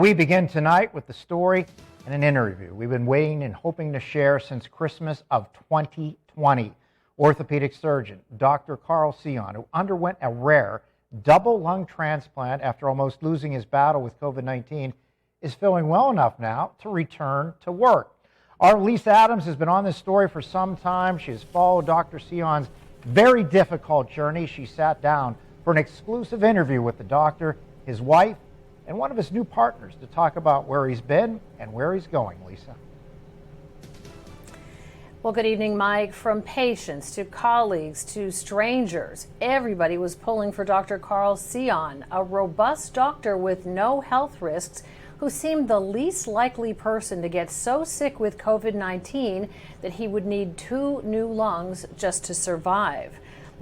We begin tonight with the story and an interview we've been waiting and hoping to share since Christmas of 2020. Orthopedic surgeon Dr. Carl Seon, who underwent a rare double lung transplant after almost losing his battle with COVID-19, is feeling well enough now to return to work. Our Lisa Adams has been on this story for some time. She has followed Dr. Seon's very difficult journey. She sat down for an exclusive interview with the doctor, his wife, and one of his new partners to talk about where he's been and where he's going. Lisa. Well, good evening, Mike. From patients to colleagues to strangers, everybody was pulling for Dr. Carl Seon, a robust doctor with no health risks who seemed the least likely person to get so sick with COVID-19 that he would need 2 new lungs just to survive.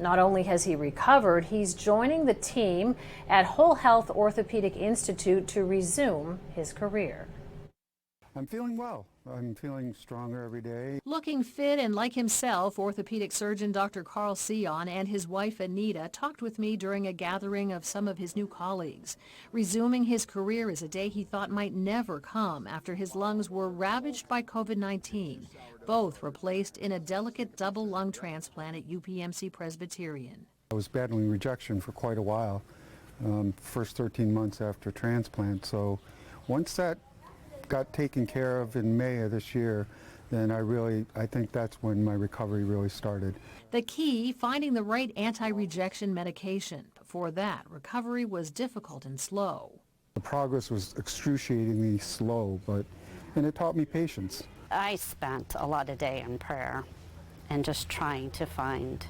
Not only has he recovered, he's joining the team at Whole Health Orthopedic Institute to resume his career. I'm feeling well. I'm feeling stronger every day. Looking fit and like himself, orthopedic surgeon Dr. Carl Seon and his wife Anita talked with me during a gathering of some of his new colleagues. Resuming his career is a day he thought might never come after his lungs were ravaged by COVID-19. Both were placed in a delicate double lung transplant at UPMC Presbyterian. I was battling rejection for quite a while, first 13 months after transplant. So once that got taken care of in May of this year, then I think that's when my recovery really started. The key, finding the right anti-rejection medication. Before that, recovery was difficult and slow. The progress was excruciatingly slow, and it taught me patience. I spent a lot of day in prayer and just trying to find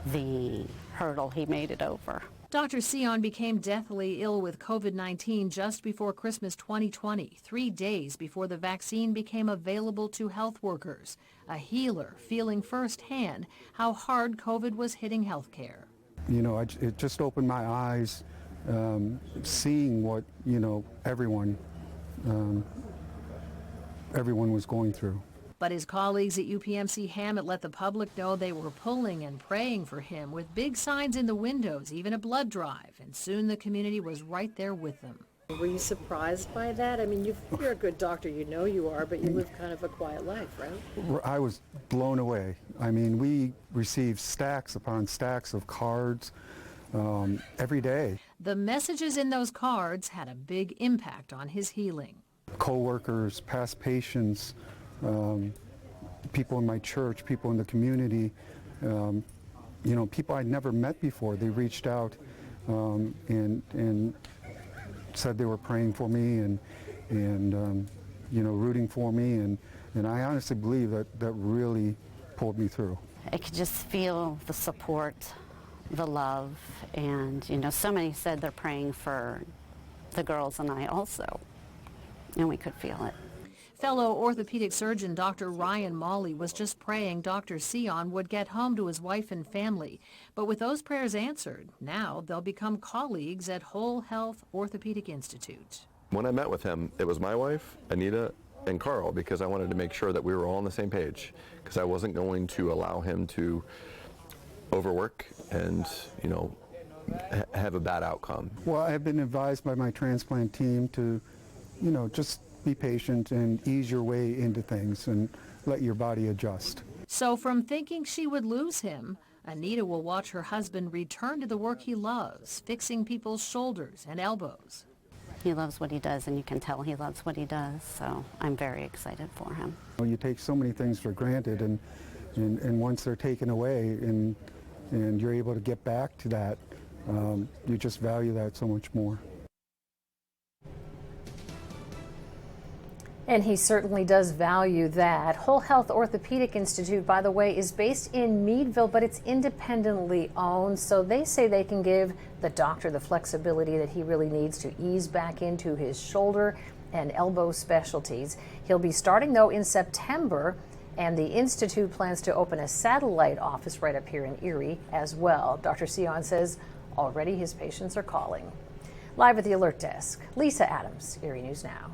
the hurdle he made it over. Dr. Seon became deathly ill with COVID-19 just before Christmas 2020, 3 days before the vaccine became available to health workers. A healer feeling firsthand how hard COVID was hitting healthcare. You know, it just opened my eyes, seeing what, everyone was going through. But his colleagues at UPMC Hammett let the public know they were pulling and praying for him with big signs in the windows, even a blood drive, and soon the community was right there with them. Were you surprised by that? I mean, you're a good doctor, you know you are, but you live kind of a quiet life, right? I was blown away. I mean, we received stacks upon stacks of cards every day. The messages in those cards had a big impact on his healing. Co-workers, past patients, people in my church, people in the community, people I'd never met before. They reached out and said they were praying for me and rooting for me, and I honestly believe that really pulled me through. I could just feel the support, the love, and so many said they're praying for the girls and I also, and we could feel it. Fellow orthopedic surgeon Dr. Ryan Mawley was just praying Dr. Seon would get home to his wife and family. But with those prayers answered, now they'll become colleagues at Whole Health Orthopedic Institute. When I met with him, it was my wife, Anita, and Carl, because I wanted to make sure that we were all on the same page, because I wasn't going to allow him to overwork and, have a bad outcome. Well, I've been advised by my transplant team to, just be patient and ease your way into things and let your body adjust. So from thinking she would lose him, Anita will watch her husband return to the work he loves, fixing people's shoulders and elbows. He loves what he does, and you can tell he loves what he does, so I'm very excited for him. You take so many things for granted, and once they're taken away and you're able to get back to that, you just value that so much more. And he certainly does value that. Whole Health Orthopedic Institute, by the way, is based in Meadville, but it's independently owned. So they say they can give the doctor the flexibility that he really needs to ease back into his shoulder and elbow specialties. He'll be starting, though, in September, and the Institute plans to open a satellite office right up here in Erie as well. Dr. Seon says already his patients are calling. Live at the Alert Desk, Lisa Adams, Erie News Now.